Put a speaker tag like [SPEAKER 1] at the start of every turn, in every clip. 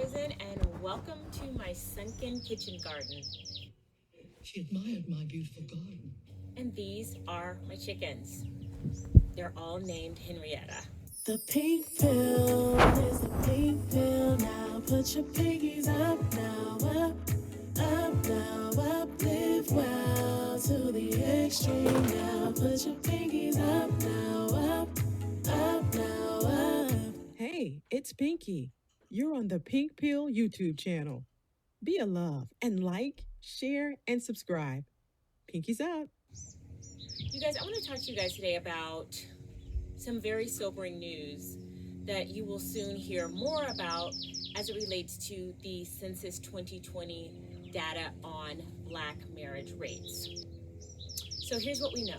[SPEAKER 1] citizen, and welcome to my sunken kitchen garden.
[SPEAKER 2] She admired my beautiful garden.
[SPEAKER 1] And these are my chickens. They're all named Henrietta.
[SPEAKER 3] The pink pill is the pink pill now. Put your pinkies up now, up now, up. Live well to the extreme now. Put your pinkies up now, up now, up.
[SPEAKER 4] Hey, it's Pinky. You're on the Pink Pill YouTube channel. Be a love and like, share, and subscribe. Pinky's up.
[SPEAKER 1] You guys, I want to talk to you guys today about some very sobering news that you will soon hear more about as it relates to the Census 2020 data on Black marriage rates. So here's what we know.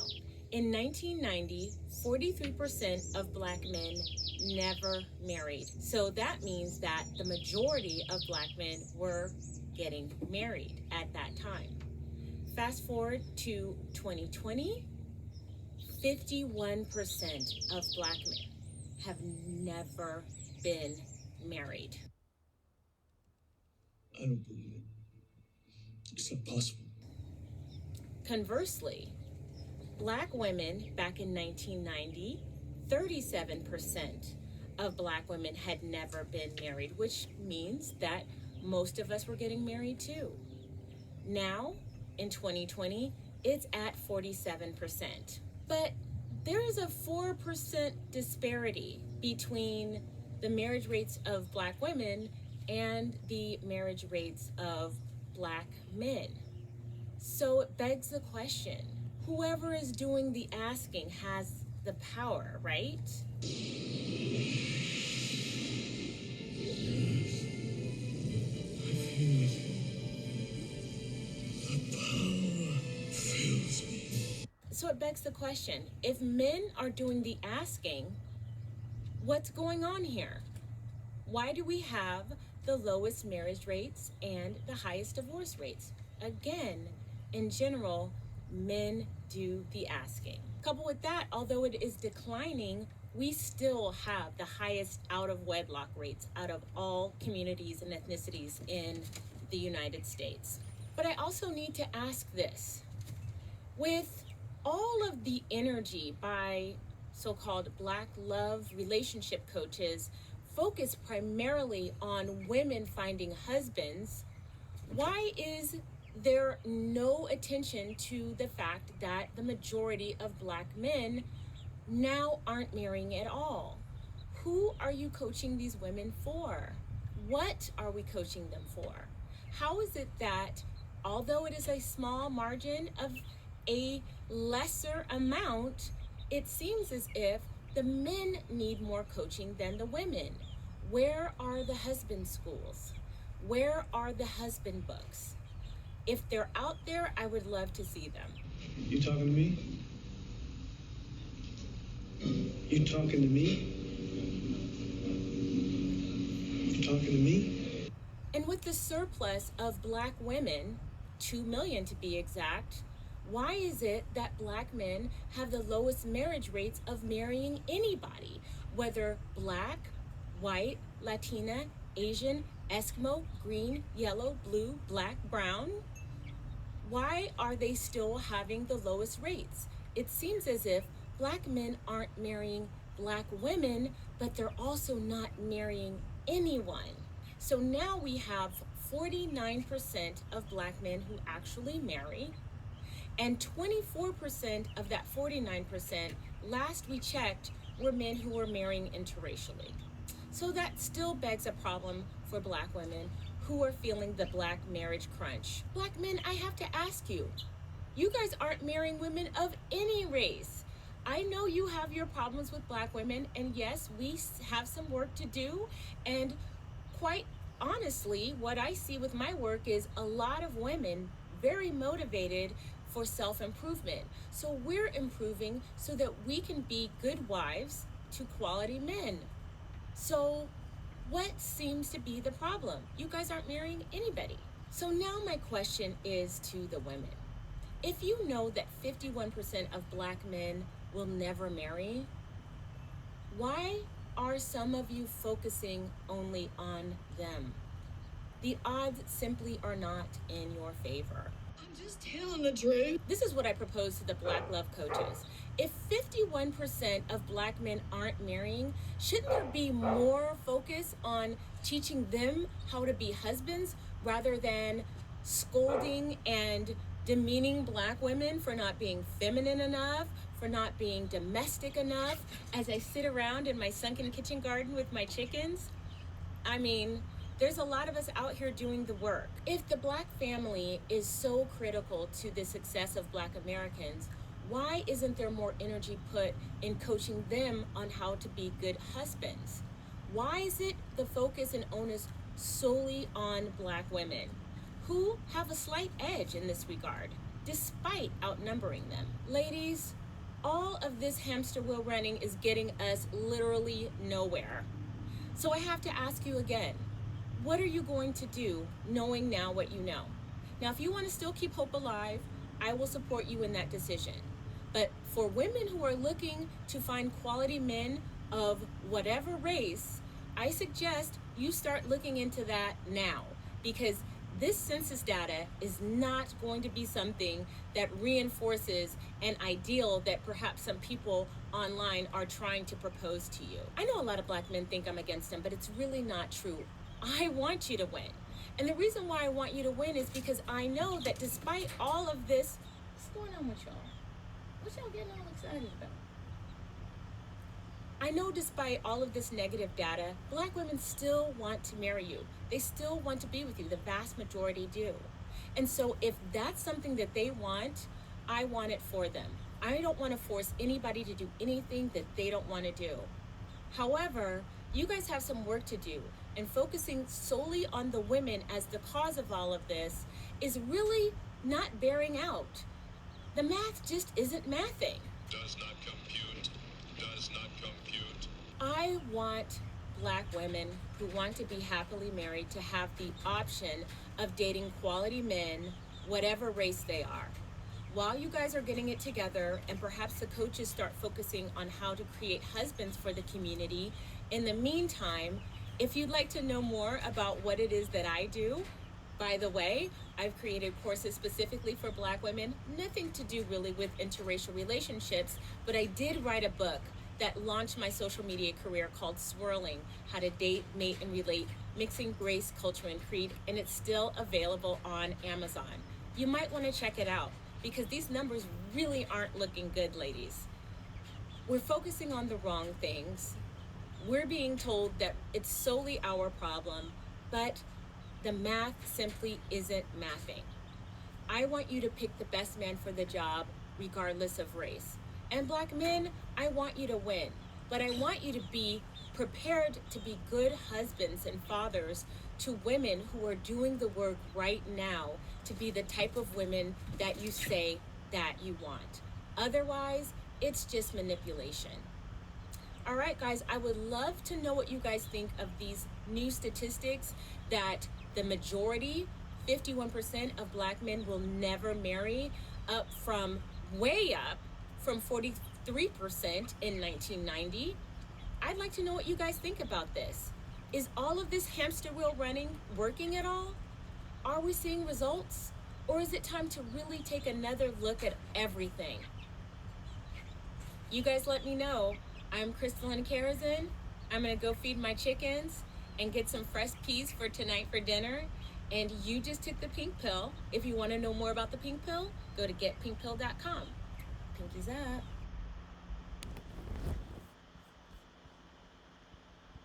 [SPEAKER 1] In 1990, 43% of Black men never married. So that means that the majority of Black men were getting married at that time. Fast forward to 2020, 51% of Black men have never been married.
[SPEAKER 2] I don't believe it. It's not possible.
[SPEAKER 1] Conversely, Black women back in 1990, 37% of Black women had never been married, which means that most of us were getting married too. Now, in 2020, it's at 47%. But there is a 4% disparity between the marriage rates of Black women and the marriage rates of Black men. So it begs the question, whoever is doing the asking has the power, right? So it begs the question, if men are doing the asking, what's going on here? Why do we have the lowest marriage rates and the highest divorce rates? Again, in general, men do the asking. Coupled with that, although it is declining, we still have the highest out of wedlock rates out of all communities and ethnicities in the United States. But I also need to ask this. With all of the energy by so-called Black love relationship coaches focused primarily on women finding husbands, why is there no attention to the fact that the majority of Black men now aren't marrying at all? Who are you coaching these women for? What are we coaching them for? How is it that, although it is a small margin of a lesser amount, it seems as if the men need more coaching than the women? Where are the husband schools? Where are the husband books? If they're out there, I would love to see them.
[SPEAKER 2] You talking to me? You talking to me? You talking to me?
[SPEAKER 1] And with the surplus of Black women, 2 million to be exact, why is it that Black men have the lowest marriage rates of marrying anybody, whether Black, white, Latina, Asian, Eskimo, green, yellow, blue, black, brown? Why are they still having the lowest rates? It seems as if Black men aren't marrying Black women, but they're also not marrying anyone. So now we have 49% of Black men who actually marry, and 24% of that 49%, last we checked, were men who were marrying interracially. So that still begs a problem for Black women who are feeling the Black marriage crunch. Black men, I have to ask you, you guys aren't marrying women of any race. I know you have your problems with Black women, and yes, we have some work to do, and quite honestly, what I see with my work is a lot of women very motivated for self-improvement. So we're improving so that we can be good wives to quality men. So what seems to be the problem? You guys aren't marrying anybody. So now my question is to the women. If you know that 51% of Black men will never marry, why are some of you focusing only on them? the odds simply are not in your favor.
[SPEAKER 3] I'm just telling the truth.
[SPEAKER 1] This is what I propose to the Black Love Coaches. If 51% of Black men aren't marrying, shouldn't there be more focus on teaching them how to be husbands rather than scolding and demeaning Black women for not being feminine enough, for not being domestic enough, as I sit around in my sunken kitchen garden with my chickens? I mean, there's a lot of us out here doing the work. If the Black family is so critical to the success of Black Americans, why isn't there more energy put in coaching them on how to be good husbands? Why is it the focus and onus solely on Black women, who have a slight edge in this regard, despite outnumbering them? Ladies, all of this hamster wheel running is getting us literally nowhere. So I have to ask you again, what are you going to do knowing now what you know? Now, if you want to still keep hope alive, I will support you in that decision. But for women who are looking to find quality men of whatever race, I suggest you start looking into that now, because this census data is not going to be something that reinforces an ideal that perhaps some people online are trying to propose to you. I know a lot of Black men think I'm against them, but it's really not true. I want you to win. And the reason why I want you to win is because I know that despite all of this, what's going on with y'all? What y'all getting all excited about? I know despite all of this negative data, Black women still want to marry you. They still want to be with you. The vast majority do. And so if that's something that they want, I want it for them. I don't want to force anybody to do anything that they don't want to do. However, you guys have some work to do, and focusing solely on the women as the cause of all of this is really not bearing out. The math just isn't mathing.
[SPEAKER 5] Does not compute. Does not compute.
[SPEAKER 1] I want Black women who want to be happily married to have the option of dating quality men, whatever race they are. While you guys are getting it together, and perhaps the coaches start focusing on how to create husbands for the community, in the meantime, if you'd like to know more about what it is that I do, by the way, I've created courses specifically for Black women, nothing to do really with interracial relationships, but I did write a book that launched my social media career called Swirling, How to Date, Mate, and Relate, Mixing Race, Culture, and Creed, and it's still available on Amazon. You might want to check it out, because these numbers really aren't looking good, ladies. We're focusing on the wrong things. We're being told that it's solely our problem, but the math simply isn't mathing. I want you to pick the best man for the job, regardless of race. And Black men, I want you to win, but I want you to be prepared to be good husbands and fathers to women who are doing the work right now to be the type of women that you say that you want. Otherwise, it's just manipulation. All right, guys, I would love to know what you guys think of these new statistics that the majority, 51% of Black men will never marry, up from way up from 43% in 1990. I'd like to know what you guys think about this. Is all of this hamster wheel running working at all? Are we seeing results? Or is it time to really take another look at everything? You guys let me know. I'm Crystalline Karazin. I'm gonna go feed my chickens and get some fresh peas for tonight for dinner. And you just took the pink pill. If you wanna know more about the pink pill, go to getpinkpill.com. Pinkies up.